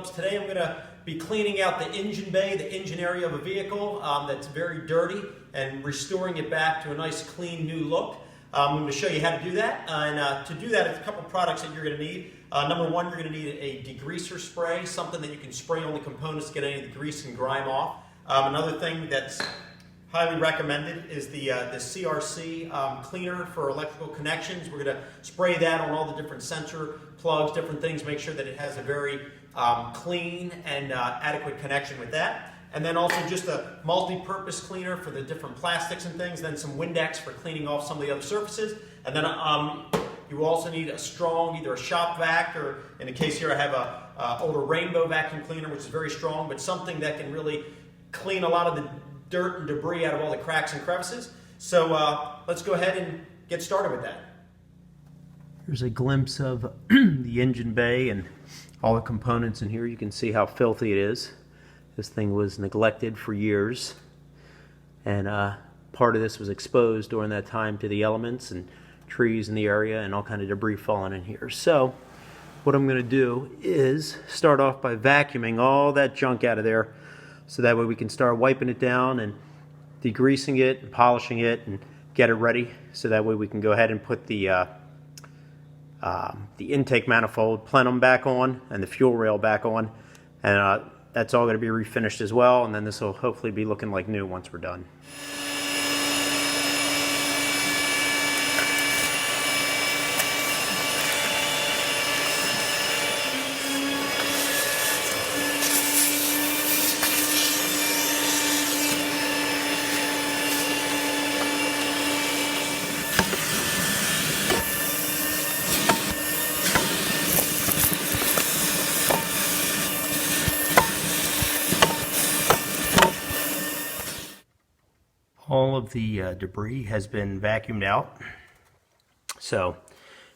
Phillips. Today I'm going to be cleaning out the engine bay, the engine area of a vehicle that's very dirty, and restoring it back to a nice clean new look. I'm going to show you how to do that, and to do that, there's a couple products that you're going to need. Number one, you're going to need a degreaser spray, something that you can spray on the components to get any of the grease and grime off. Another thing that's highly recommended is the CRC cleaner for electrical connections. We're going to spray that on all the different sensor plugs, different things, make sure that it has a very clean and adequate connection with that. And then also just a multi-purpose cleaner for the different plastics and things, then some Windex for cleaning off some of the other surfaces. And then you also need a strong, either a shop vac, or in the case here I have a older Rainbow vacuum cleaner, which is very strong, but something that can really clean a lot of the dirt and debris out of all the cracks and crevices. So let's go ahead and get started with that. Here's a glimpse of the engine bay and all the components in here. You can see how filthy it is. This thing was neglected for years, and part of this was exposed during that time to the elements and trees in the area and all kind of debris falling in here. So what I'm going to do is start off by vacuuming all that junk out of there, so that way we can start wiping it down and degreasing it and polishing it and get it ready, so that way we can go ahead and put the intake manifold plenum back on and the fuel rail back on, and that's all going to be refinished as well, and then this will hopefully be looking like new once we're done. All of the debris has been vacuumed out, so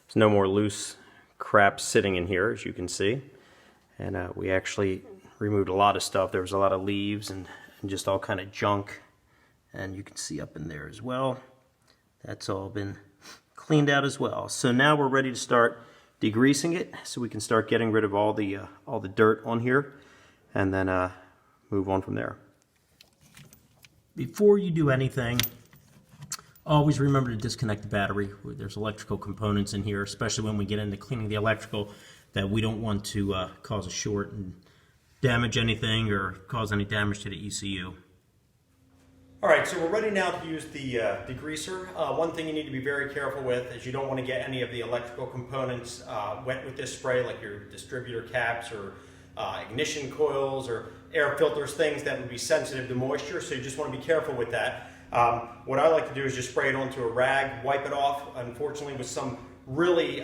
there's no more loose crap sitting in here, as you can see. And we actually removed a lot of stuff. There was a lot of leaves and just all kind of junk, and you can see up in there as well. That's all been cleaned out as well. So now we're ready to start degreasing it, so we can start getting rid of all the dirt on here, and then move on from there. Before you do anything, always remember to disconnect the battery. There's electrical components in here, especially when we get into cleaning the electrical, that we don't want to cause a short and damage anything or cause any damage to the ECU. Alright, so we're ready now to use the degreaser. One thing you need to be very careful with is you don't want to get any of the electrical components wet with this spray, like your distributor caps or ignition coils or air filters, things that would be sensitive to moisture, so you just want to be careful with that. What I like to do is just spray it onto a rag, wipe it off. Unfortunately, with some really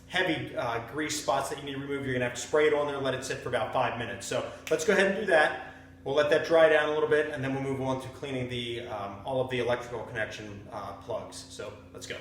heavy grease spots that you need to remove, you're going to have to spray it on there and let it sit for about 5 minutes. So let's go ahead and do that. We'll let that dry down a little bit, and then we'll move on to cleaning the all of the electrical connection plugs. So let's go.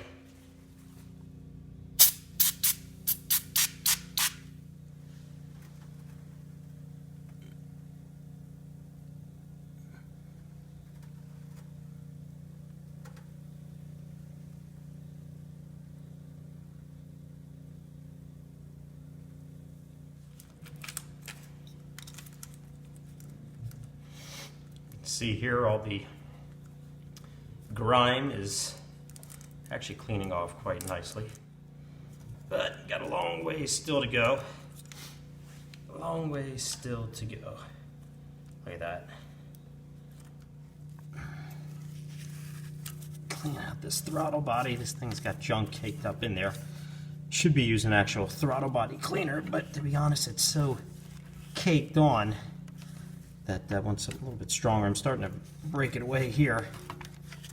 See here, all the grime is actually cleaning off quite nicely, but got a long way still to go. A long way still to go. Look at that. Clean out this throttle body. This thing's got junk caked up in there. Should be using actual throttle body cleaner, but to be honest, it's so caked on that one's a little bit stronger. I'm starting to break it away here,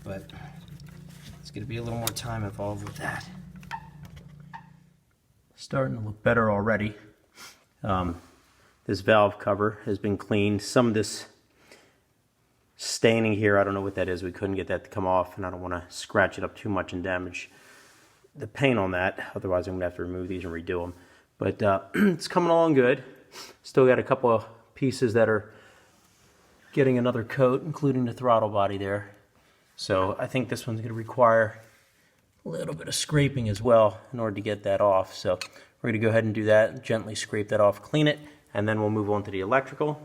but it's going to be a little more time involved with that. Starting to look better already. This valve cover has been cleaned. Some of this staining here, I don't know what that is. We couldn't get that to come off, and I don't want to scratch it up too much and damage the paint on that. Otherwise, I'm going to have to remove these and redo them. But it's coming along good. Still got a couple of pieces that are getting another coat, including the throttle body there. So I think this one's going to require a little bit of scraping as well in order to get that off. So we're going to go ahead and do that, gently scrape that off, clean it, and then we'll move on to the electrical.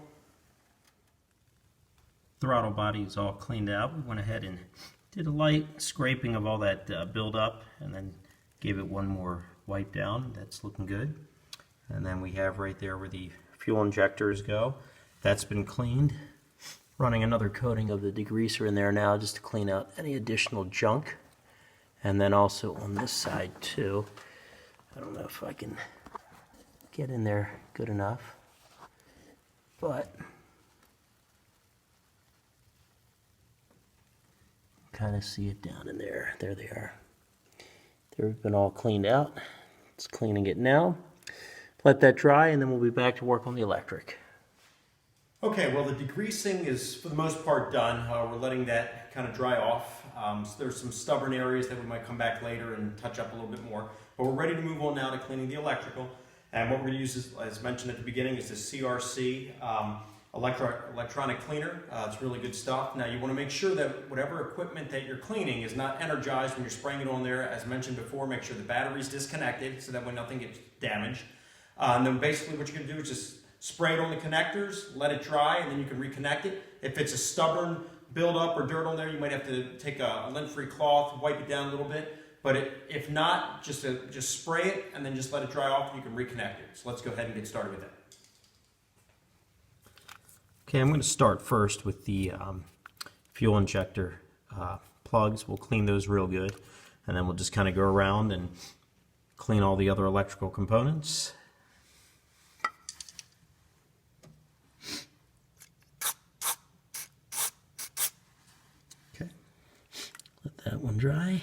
Throttle body is all cleaned out. We went ahead and did a light scraping of all that buildup, and then gave it one more wipe down. That's looking good. And then we have right there where the fuel injectors go. That's been cleaned. Running another coating of the degreaser in there now just to clean out any additional junk. And then also on this side too. I don't know if I can get in there good enough, but kind of see it down in there. There they are. They've been all cleaned out. It's cleaning it now. Let that dry, and then we'll be back to work on the electric. Okay, well, the degreasing is for the most part done. We're letting that kind of dry off. So there's some stubborn areas that we might come back later and touch up a little bit more. But we're ready to move on now to cleaning the electrical. And what we're going to use, is, as mentioned at the beginning, is the CRC electronic cleaner. It's really good stuff. Now you want to make sure that whatever equipment that you're cleaning is not energized when you're spraying it on there. As mentioned before, make sure the battery's disconnected so that way nothing gets damaged. And then basically what you're going to do is just spray it on the connectors, let it dry, and then you can reconnect it. If it's a stubborn buildup or dirt on there, you might have to take a lint-free cloth, wipe it down a little bit. But if not, just spray it and then just let it dry off and you can reconnect it. So let's go ahead and get started with that. Okay, I'm going to start first with the fuel injector plugs. We'll clean those real good, and then we'll just kind of go around and clean all the other electrical components. Okay, let that one dry.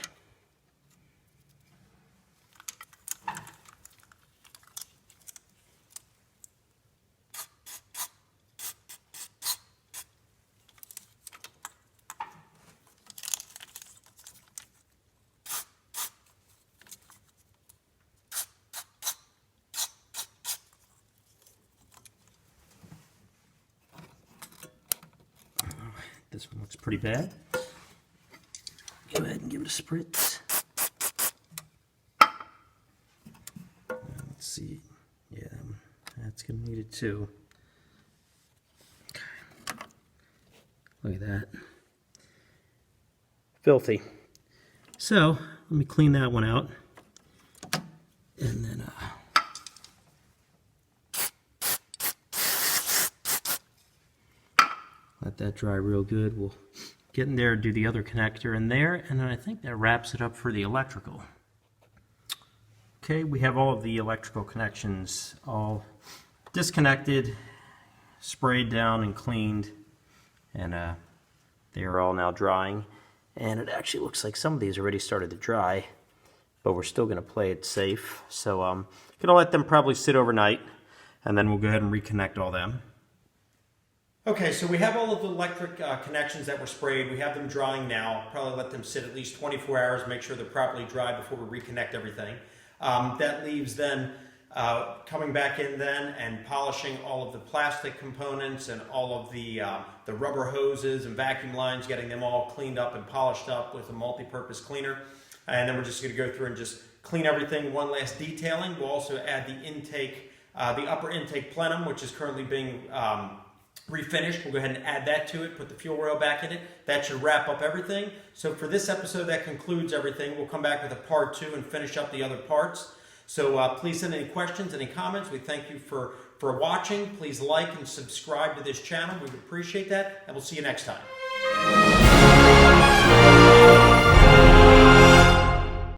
This one looks pretty bad. Go ahead and give it a spritz. Let's see. Yeah, that's going to need it too. Okay. Look at that. Filthy. So, let me clean that one out. And then let that dry real good. We'll get in there and do the other connector in there, and then I think that wraps it up for the electrical. Okay, we have all of the electrical connections all disconnected, sprayed down and cleaned, and they are all now drying. And it actually looks like some of these already started to dry, but we're still going to play it safe. So I'm going to let them probably sit overnight, and then we'll go ahead and reconnect all them. Okay, so we have all of the electric connections that were sprayed. We have them drying now. Probably let them sit at least 24 hours, make sure they're properly dry before we reconnect everything. That leaves then coming back in then and polishing all of the plastic components and all of the rubber hoses and vacuum lines, getting them all cleaned up and polished up with a multi-purpose cleaner. And then we're just going to go through and just clean everything, one last detailing. We'll also add the intake, the upper intake plenum, which is currently being refinished. We'll go ahead and add that to it, put the fuel rail back in it. That should wrap up everything. So for this episode, that concludes everything. We'll come back with a part 2 and finish up the other parts. So please send any questions, any comments. We thank you for watching. Please like and subscribe to this channel. We would appreciate that, and we'll see you next time.